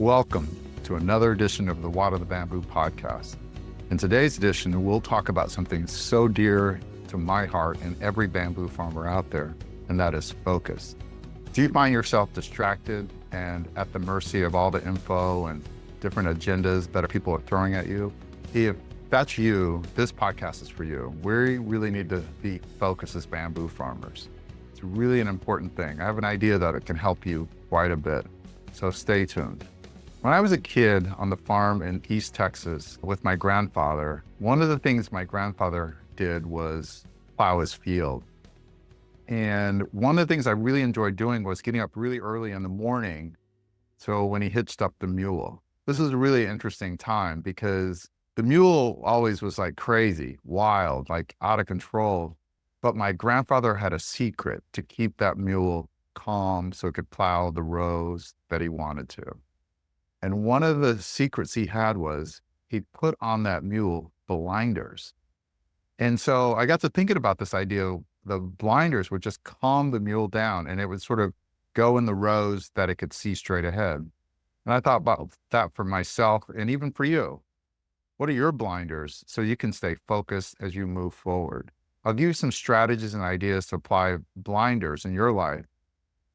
Welcome to another edition of the Water the Bamboo podcast. In today's edition, we'll talk about something so dear to my heart and every bamboo farmer out there, and that is focus. Do you find yourself distracted and at the mercy of all the info and different agendas that people are throwing at you? If that's you, this podcast is for you. We really need to be focused as bamboo farmers. It's really an important thing. I have an idea that it can help you quite a bit, so stay tuned. When I was a kid on the farm in East Texas with my grandfather, one of the things my grandfather did was plow his field. And one of the things I really enjoyed doing was getting up really early in the morning. So when he hitched up the mule, this was a really interesting time because the mule always was like crazy, wild, like out of control. But my grandfather had a secret to keep that mule calm so it could plow the rows that he wanted to. And one of the secrets he had was he put on that mule blinders. And so I got to thinking about this idea. The blinders would just calm the mule down and it would sort of go in the rows that it could see straight ahead. And I thought about that for myself and even for you. What are your blinders so you can stay focused as you move forward? I'll give you some strategies and ideas to apply blinders in your life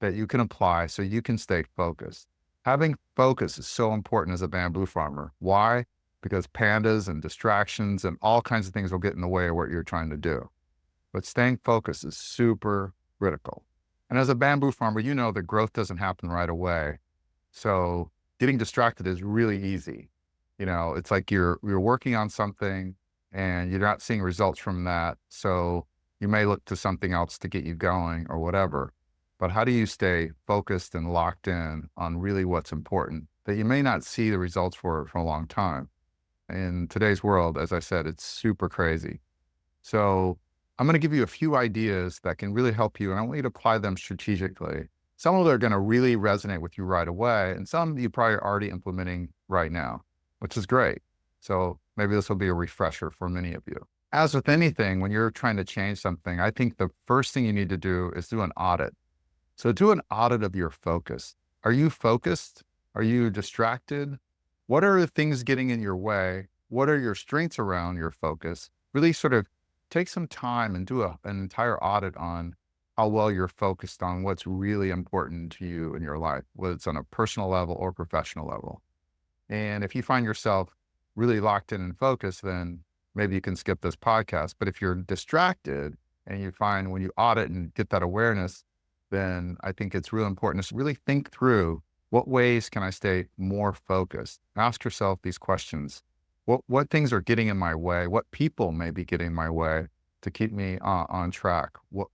that you can apply so you can stay focused. Having focus is so important as a bamboo farmer. Why? Because pandas and distractions and all kinds of things will get in the way of what you're trying to do. But staying focused is super critical. And as a bamboo farmer, you know that growth doesn't happen right away. So getting distracted is really easy. You know, it's like you're working on something and you're not seeing results from that. So you may look to something else to get you going or whatever. But how do you stay focused and locked in on really what's important that you may not see the results for a long time? In today's world, as I said, it's super crazy. So I'm going to give you a few ideas that can really help you, and I want you to apply them strategically. Some of them are going to really resonate with you right away, and some you probably are already implementing right now, which is great. So maybe this will be a refresher for many of you. As with anything, when you're trying to change something, I think the first thing you need to do is do an audit. So do an audit of your focus. Are you focused? Are you distracted? What are the things getting in your way? What are your strengths around your focus? Really sort of take some time and do an entire audit on how well you're focused on what's really important to you in your life, whether it's on a personal level or professional level. And if you find yourself really locked in and focused, then maybe you can skip this podcast. But if you're distracted and you find when you audit and get that awareness, then I think it's real important to really think through what ways can I stay more focused? Ask yourself these questions. What things are getting in my way? What people may be getting in my way to keep me on track?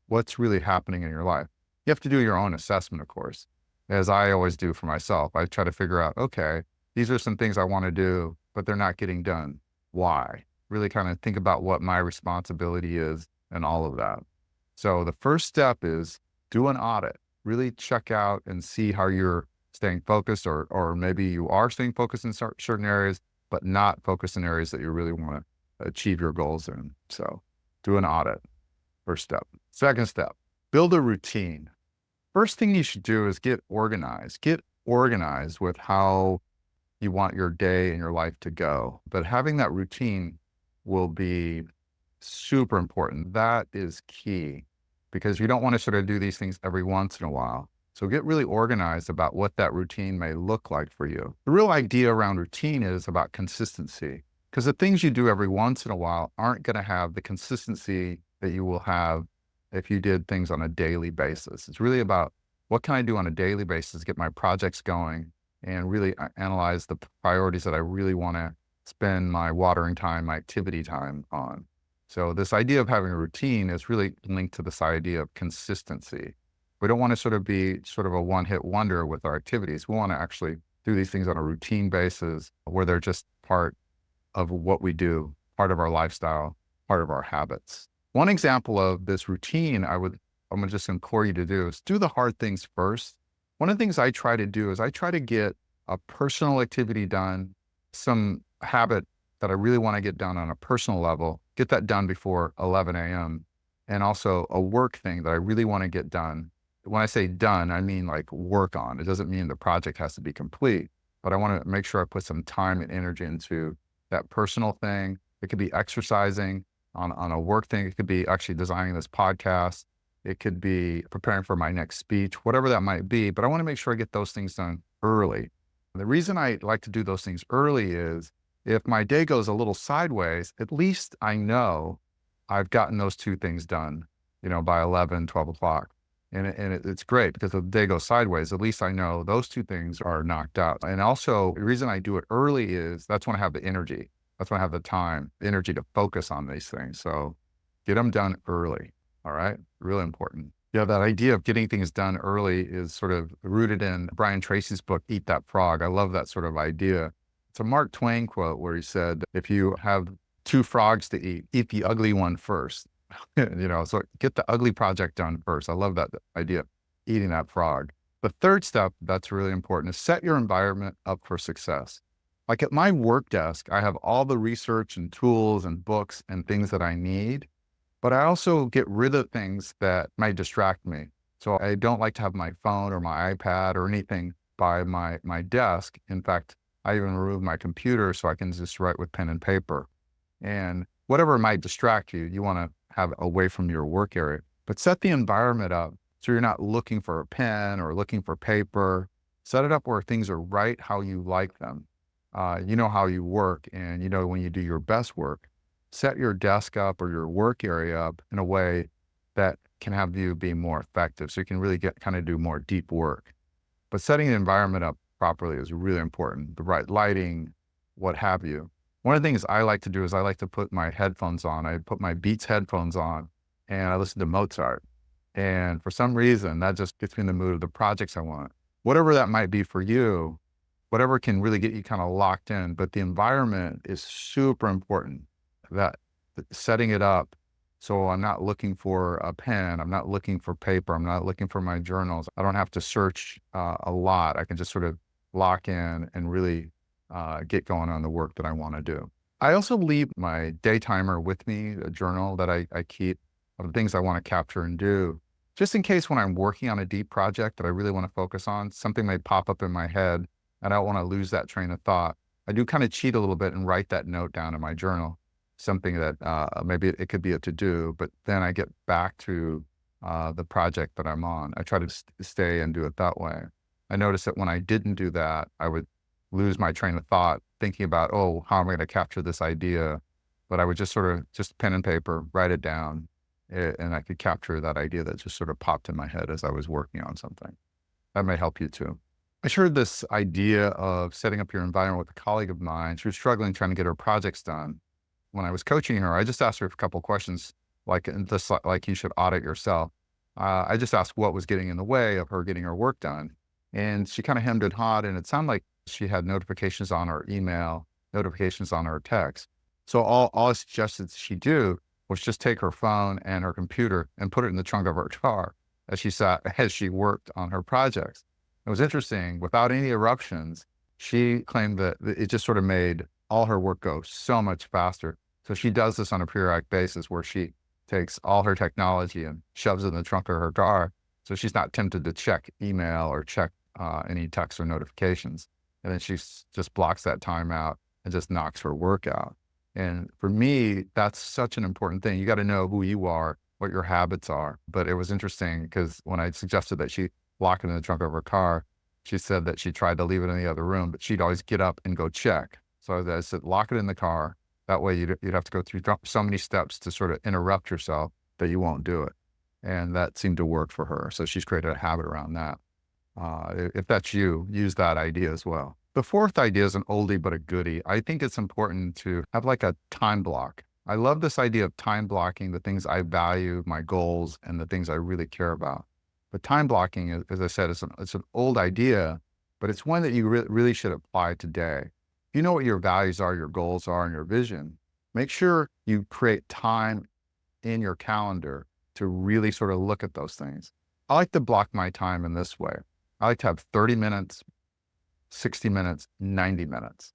What's really happening in your life? You have to do your own assessment, of course, as I always do for myself. I try to figure out, okay, these are some things I want to do, but they're not getting done. Why? Really kind of think about what my responsibility is and all of that. So the first step is do an audit. Really check out and see how you're staying focused, or maybe you are staying focused in certain areas, but not focused in areas that you really want to achieve your goals in. So do an audit, first step. Second step, build a routine. First thing you should do is get organized. Get organized with how you want your day and your life to go. But having that routine will be super important. That is key because you don't want to sort of do these things every once in a while. So get really organized about what that routine may look like for you. The real idea around routine is about consistency, because the things you do every once in a while aren't going to have the consistency that you will have if you did things on a daily basis. It's really about what can I do on a daily basis to get my projects going and really analyze the priorities that I really want to spend my watering time, my activity time on. So this idea of having a routine is really linked to this idea of consistency. We don't want to sort of be sort of a one-hit wonder with our activities. We want to actually do these things on a routine basis where they're just part of what we do, part of our lifestyle, part of our habits. One example of this routine I'm going to just implore you to do is do the hard things first. One of the things I try to do is I try to get a personal activity done, some habit that I really want to get done on a personal level, get that done before 11 a.m. And also a work thing that I really want to get done. When I say done, I mean like work on. It doesn't mean the project has to be complete, but I want to make sure I put some time and energy into that personal thing. It could be exercising on a work thing. It could be actually designing this podcast. It could be preparing for my next speech, whatever that might be. But I want to make sure I get those things done early. The reason I like to do those things early is if my day goes a little sideways, at least I know I've gotten those two things done, by 11, 12 o'clock. It's great because if the day goes sideways, at least I know those two things are knocked out. And also, the reason I do it early is that's when I have the energy. That's when I have the time, the energy to focus on these things. So get them done early. All right. Really important. Yeah. That idea of getting things done early is sort of rooted in Brian Tracy's book, Eat That Frog. I love that sort of idea. It's a Mark Twain quote where he said, if you have two frogs to eat the ugly one first. So get the ugly project done first. I love that idea, eating that frog. The third step that's really important is set your environment up for success. Like at my work desk, I have all the research and tools and books and things that I need, but I also get rid of things that might distract me. So I don't like to have my phone or my iPad or anything by my desk. In fact, I even remove my computer so I can just write with pen and paper. And whatever might distract you, you want to have away from your work area, but set the environment up so you're not looking for a pen or looking for paper. Set it up where things are right how you like them. You know how you work, and when you do your best work. Set your desk up or your work area up in a way that can have you be more effective, so you can really do more deep work. But setting the environment up properly is really important. The right lighting, what have you. One of the things I like to do is I like to put my headphones on. I put my Beats headphones on and I listen to Mozart. And for some reason, that just gets me in the mood of the projects I want. Whatever that might be for you, whatever can really get you kind of locked in. But the environment is super important, that setting it up. So I'm not looking for a pen. I'm not looking for paper. I'm not looking for my journals. I don't have to search a lot. I can just sort of lock in and really get going on the work that I want to do. I also leave my day timer with me, a journal that I keep of the things I want to capture and do, just in case when I'm working on a deep project that I really want to focus on, something may pop up in my head and I don't want to lose that train of thought. I do kind of cheat a little bit and write that note down in my journal, something that maybe it could be a to-do, but then I get back to the project that I'm on. I try to stay and do it that way. I noticed that when I didn't do that, I would lose my train of thought thinking about, oh, how am I going to capture this idea? But I would just pen and paper, write it down, and I could capture that idea that just sort of popped in my head as I was working on something. That may help you too. I shared this idea of setting up your environment with a colleague of mine. She was struggling trying to get her projects done. When I was coaching her, I just asked her a couple of questions, like you should audit yourself. I just asked what was getting in the way of her getting her work done. And she kind of hemmed and hawed, and it sounded like she had notifications on her email, notifications on her text. So all I suggested she do was just take her phone and her computer and put it in the trunk of her car as she worked on her projects. It was interesting. Without any eruptions, she claimed that it just sort of made all her work go so much faster. So she does this on a periodic basis where she takes all her technology and shoves it in the trunk of her car. So she's not tempted to check email or check any texts or notifications. And then she just blocks that time out and just knocks her work out. And for me, that's such an important thing. You got to know who you are, what your habits are. But it was interesting because when I suggested that she lock it in the trunk of her car, she said that she tried to leave it in the other room, but she'd always get up and go check. So I said, lock it in the car. That way you'd have to go through so many steps to sort of interrupt yourself that you won't do it. And that seemed to work for her. So she's created a habit around that. If that's you, use that idea as well. The fourth idea is an oldie but a goodie. I think it's important to have like a time block. I love this idea of time blocking the things I value, my goals, and the things I really care about. But time blocking, as I said, it's an old idea, but it's one that you really should apply today. You know what your values are, your goals are, and your vision. Make sure you create time in your calendar to really sort of look at those things. I like to block my time in this way. I like to have 30 minutes, 60 minutes, 90 minutes.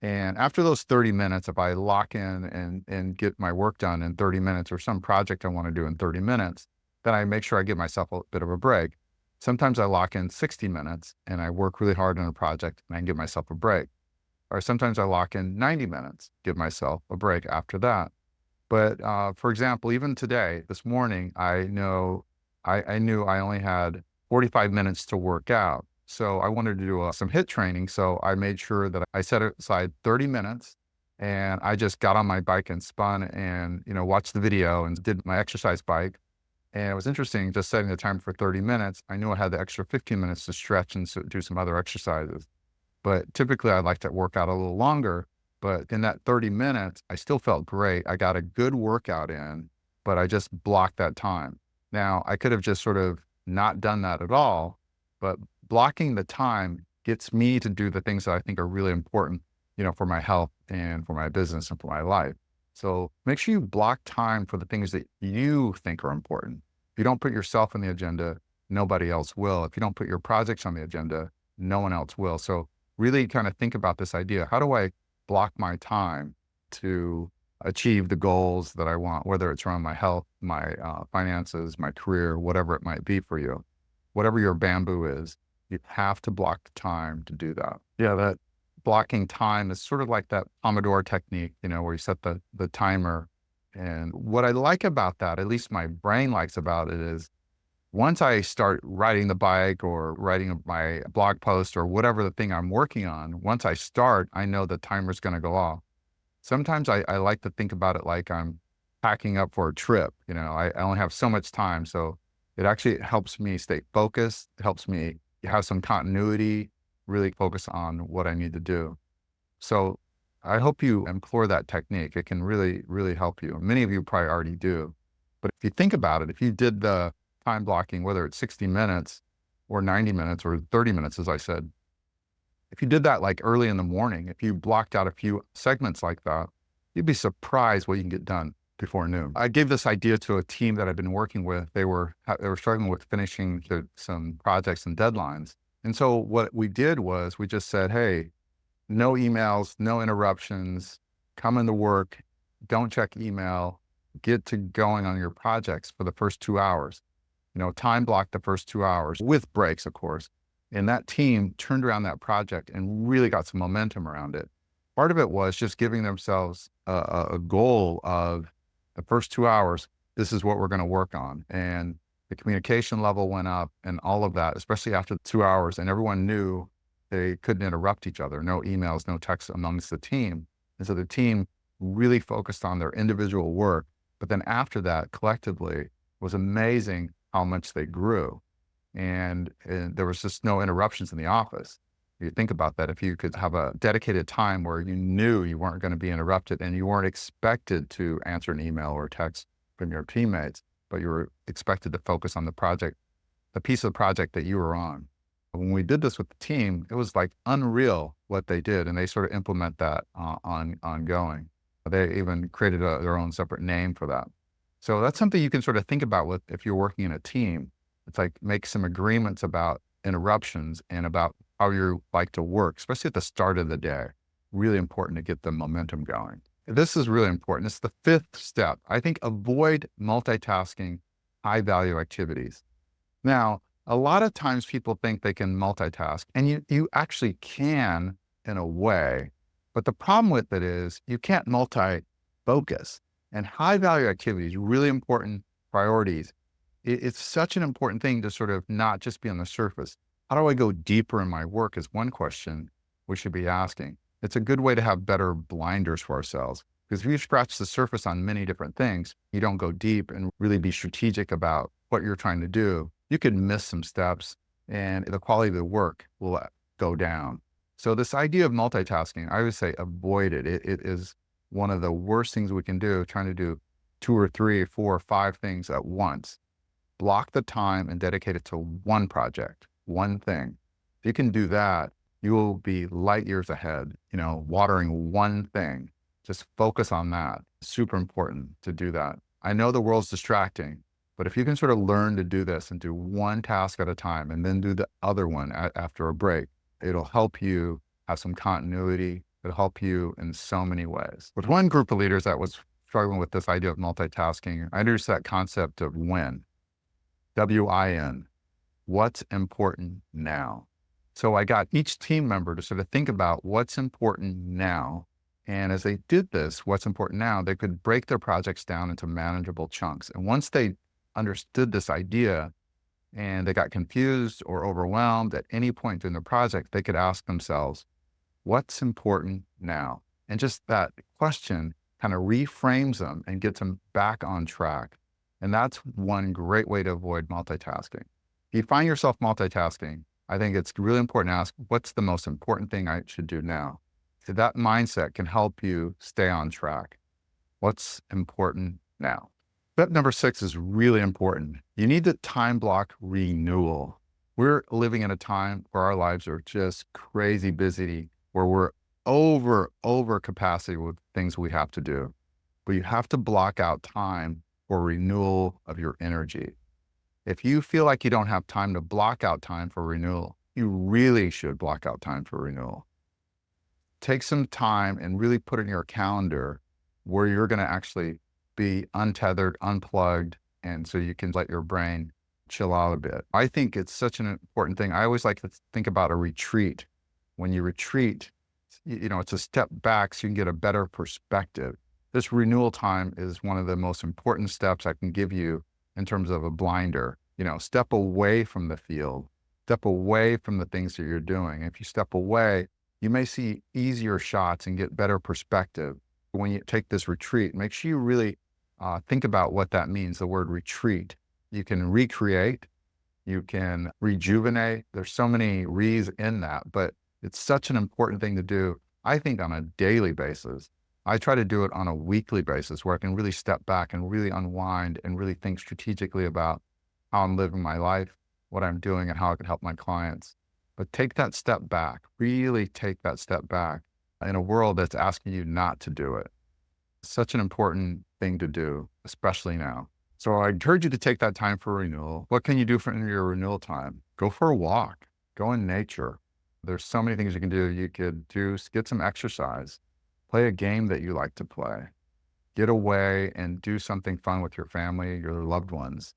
And after those 30 minutes, if I lock in and get my work done in 30 minutes or some project I want to do in 30 minutes, then I make sure I give myself a bit of a break. Sometimes I lock in 60 minutes and I work really hard on a project and I can give myself a break. Or sometimes I lock in 90 minutes, give myself a break after that. But for example, even today, this morning, I knew I only had 45 minutes to work out. So I wanted to do some HIIT training. So I made sure that I set aside 30 minutes and I just got on my bike and spun and, watched the video and did my exercise bike. And it was interesting just setting the timer for 30 minutes. I knew I had the extra 15 minutes to stretch and do some other exercises. But typically I'd like to work out a little longer, but in that 30 minutes, I still felt great. I got a good workout in, but I just blocked that time. Now I could have just sort of not done that at all, but blocking the time gets me to do the things that I think are really important, for my health and for my business and for my life. So make sure you block time for the things that you think are important. If you don't put yourself on the agenda, nobody else will. If you don't put your projects on the agenda, no one else will. So really kind of think about this idea. How do I block my time to achieve the goals that I want, whether it's around my health, my finances, my career, whatever it might be for you, whatever your bamboo is, you have to block the time to do that. Yeah, that blocking time is sort of like that Pomodoro technique, where you set the timer. And what I like about that, at least my brain likes about it, is once I start riding the bike or writing my blog post or whatever the thing I'm working on, once I start, I know the timer's going to go off. Sometimes I like to think about it like I'm packing up for a trip. I only have so much time. So it actually helps me stay focused. It helps me have some continuity, really focus on what I need to do. So I hope you employ that technique. It can really, really help you. Many of you probably already do. But if you think about it, if you did the time blocking, whether it's 60 minutes or 90 minutes or 30 minutes, as I said, if you did that like early in the morning, if you blocked out a few segments like that, you'd be surprised what you can get done before noon. I gave this idea to a team that I've been working with. They were struggling with finishing some projects and deadlines. And so what we did was we just said, hey, no emails, no interruptions, come into work, don't check email, get to going on your projects for the first 2 hours. Time block the first 2 hours with breaks, of course. And that team turned around that project and really got some momentum around it. Part of it was just giving themselves a goal of the first 2 hours, this is what we're going to work on. And the communication level went up and all of that, especially after 2 hours. And everyone knew they couldn't interrupt each other, no emails, no texts amongst the team. And so the team really focused on their individual work. But then after that, collectively, it was amazing how much they grew. And there was just no interruptions in the office. You think about that, if you could have a dedicated time where you knew you weren't going to be interrupted and you weren't expected to answer an email or text from your teammates, but you were expected to focus on the project, the piece of the project that you were on. When we did this with the team, it was like unreal what they did, and they sort of implement that ongoing. They even created their own separate name for that. So that's something you can sort of think about with if you're working in a team. It's like make some agreements about interruptions and about how you like to work, especially at the start of the day. Really important to get the momentum going. This is really important. It's the fifth step. I think avoid multitasking high value activities. Now, a lot of times people think they can multitask, and you actually can in a way, but the problem with it is you can't multi-focus. And high value activities, really important priorities, it's such an important thing to sort of not just be on the surface. How do I go deeper in my work is one question we should be asking. It's a good way to have better blinders for ourselves, because if you scratch the surface on many different things, you don't go deep and really be strategic about what you're trying to do, you could miss some steps and the quality of the work will go down. So this idea of multitasking, I would say avoid it. It is one of the worst things we can do, trying to do 2 or 3 or 4 or 5 things at once. Block the time and dedicate it to one project, one thing. If you can do that, you will be light years ahead, watering one thing. Just focus on that. Super important to do that. I know the world's distracting, but if you can sort of learn to do this and do one task at a time and then do the other one after a break, it'll help you have some continuity. It'll help you in so many ways. With one group of leaders that was struggling with this idea of multitasking, I introduced that concept of WIN, W-I-N. what's important now. So I got each team member to sort of think about what's important now. And as they did this, what's important now, they could break their projects down into manageable chunks. And once they understood this idea and they got confused or overwhelmed at any point during the project, they could ask themselves, what's important now? And just that question kind of reframes them and gets them back on track. And that's one great way to avoid multitasking. If you find yourself multitasking, I think it's really important to ask, what's the most important thing I should do now? So that mindset can help you stay on track. What's important now? Step number 6 is really important. You need to time block renewal. We're living in a time where our lives are just crazy busy, where we're over capacity with things we have to do. But you have to block out time for renewal of your energy. If you feel like you don't have time to block out time for renewal, you really should block out time for renewal. Take some time and really put it in your calendar where you're going to actually be untethered, unplugged, and so you can let your brain chill out a bit. I think it's such an important thing. I always like to think about a retreat. When you retreat, it's a step back so you can get a better perspective. This renewal time is one of the most important steps I can give you in terms of a blinder. Step away from the field, step away from the things that you're doing. If you step away, you may see easier shots and get better perspective. When you take this retreat, make sure you really think about what that means, the word retreat. You can recreate, you can rejuvenate. There's so many re's in that, but it's such an important thing to do, I think, on a daily basis. I try to do it on a weekly basis where I can really step back and really unwind and really think strategically about how I'm living my life, what I'm doing, and how I can help my clients. But take that step back, really take that step back in a world that's asking you not to do it. Such an important thing to do, especially now. So I encourage you to take that time for renewal. What can you do for your renewal time? Go for a walk, go in nature. There's so many things you can do. You could get some exercise, play a game that you like to play, get away and do something fun with your family, your loved ones.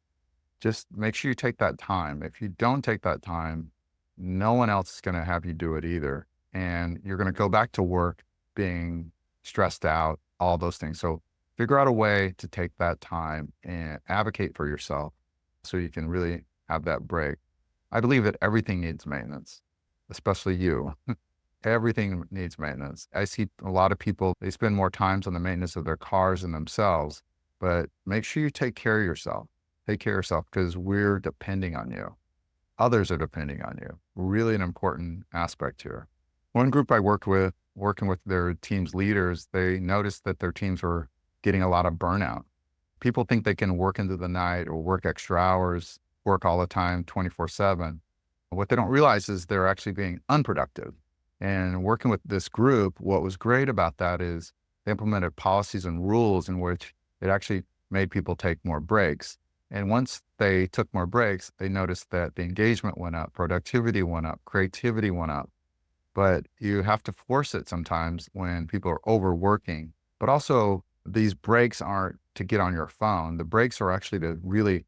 Just make sure you take that time. If you don't take that time, no one else is going to have you do it either. And you're going to go back to work being stressed out, all those things. So figure out a way to take that time and advocate for yourself so you can really have that break. I believe that everything needs maintenance, especially you. Everything needs maintenance. I see a lot of people, they spend more time on the maintenance of their cars and themselves, but make sure you take care of yourself. Take care of yourself because we're depending on you. Others are depending on you. Really an important aspect here. One group I worked with, working with their team's leaders, they noticed that their teams were getting a lot of burnout. People think they can work into the night or work extra hours, work all the time, 24/7. What they don't realize is they're actually being unproductive. And working with this group, what was great about that is they implemented policies and rules in which it actually made people take more breaks. And once they took more breaks, they noticed that the engagement went up, productivity went up, creativity went up. But you have to force it sometimes when people are overworking. But also, these breaks aren't to get on your phone. The breaks are actually to really,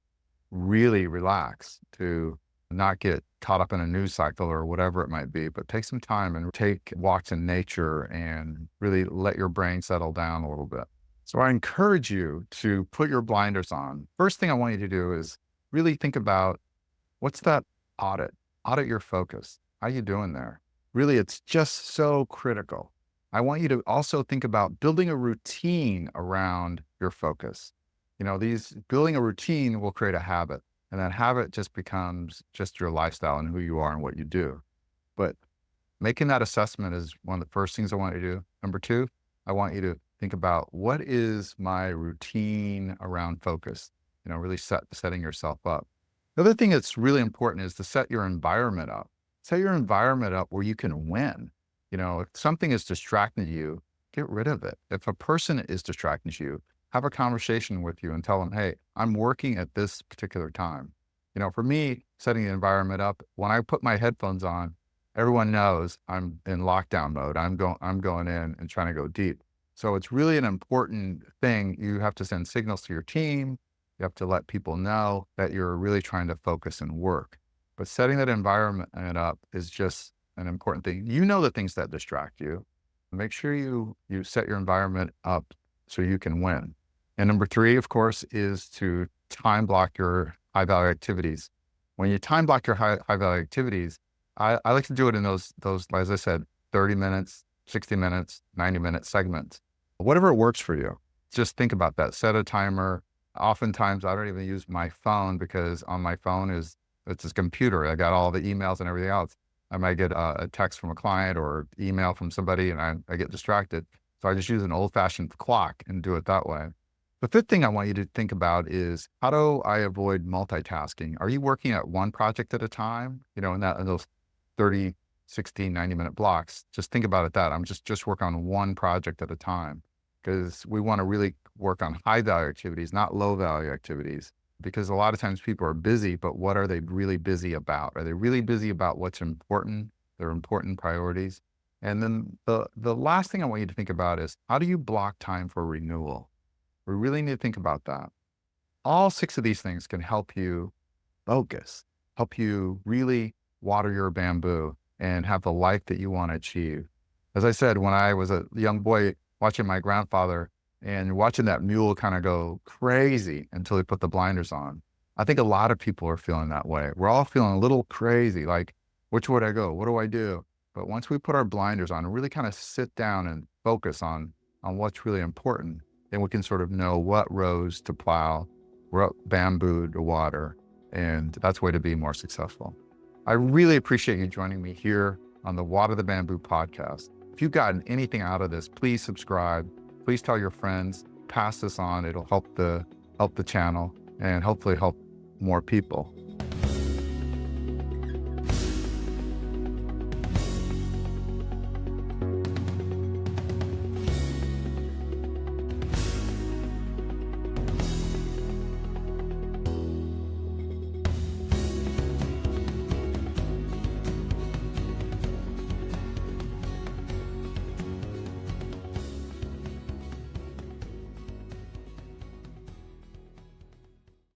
really relax, to not get caught up in a news cycle or whatever it might be, but take some time and take walks in nature and really let your brain settle down a little bit. So I encourage you to put your blinders on. First thing I want you to do is really think about what's that audit? Audit your focus. How you doing there? Really, it's just so critical. I want you to also think about building a routine around your focus. Building a routine will create a habit, and that habit just becomes just your lifestyle and who you are and what you do. But making that assessment is one of the first things I want you to do. Number 2, I want you to think about what is my routine around focus, really setting yourself up. The other thing that's really important is to set your environment up. Set your environment up where you can win. If something is distracting you, get rid of it. If a person is distracting you, have a conversation with you and tell them, hey, I'm working at this particular time. For me, setting the environment up, when I put my headphones on, everyone knows I'm in lockdown mode. I'm going in and trying to go deep. So it's really an important thing. You have to send signals to your team. You have to let people know that you're really trying to focus and work. but setting that environment up is just an important thing. You know the things that distract you. Make sure you set your environment up so you can win. And number three, of course, is to time block your high value activities. When you time block your high value activities, I like to do it in those, as I said, 30 minutes, 60 minutes, 90-minute segments. Whatever it works for you. Just think about that. Set a timer. Oftentimes, I don't even use my phone because on my phone it's this computer. I got all the emails and everything else. I might get a text from a client or email from somebody and I get distracted. So I just use an old-fashioned clock and do it that way. The fifth thing I want you to think about is, how do I avoid multitasking? Are you working at one project at a time? In those 30, 60, 90-minute blocks. Just think about it that I'm just work on one project at a time, because we want to really work on high value activities, not low value activities. Because a lot of times people are busy, but what are they really busy about? Are they really busy about what's important, their important priorities? And then the last thing I want you to think about is, how do you block time for renewal? We really need to think about that. All 6 of these things can help you focus, help you really water your bamboo and have the life that you want to achieve. As I said, when I was a young boy watching my grandfather and watching that mule kind of go crazy until he put the blinders on, I think a lot of people are feeling that way. We're all feeling a little crazy, like, which way would I go? What do I do? But once we put our blinders on and really kind of sit down and focus on what's really important, then we can sort of know what rows to plow, what bamboo to water, and that's the way to be more successful. I really appreciate you joining me here on the Water the Bamboo podcast. If you've gotten anything out of this, please subscribe. Please tell your friends, pass this on. It'll help the channel and hopefully help more people.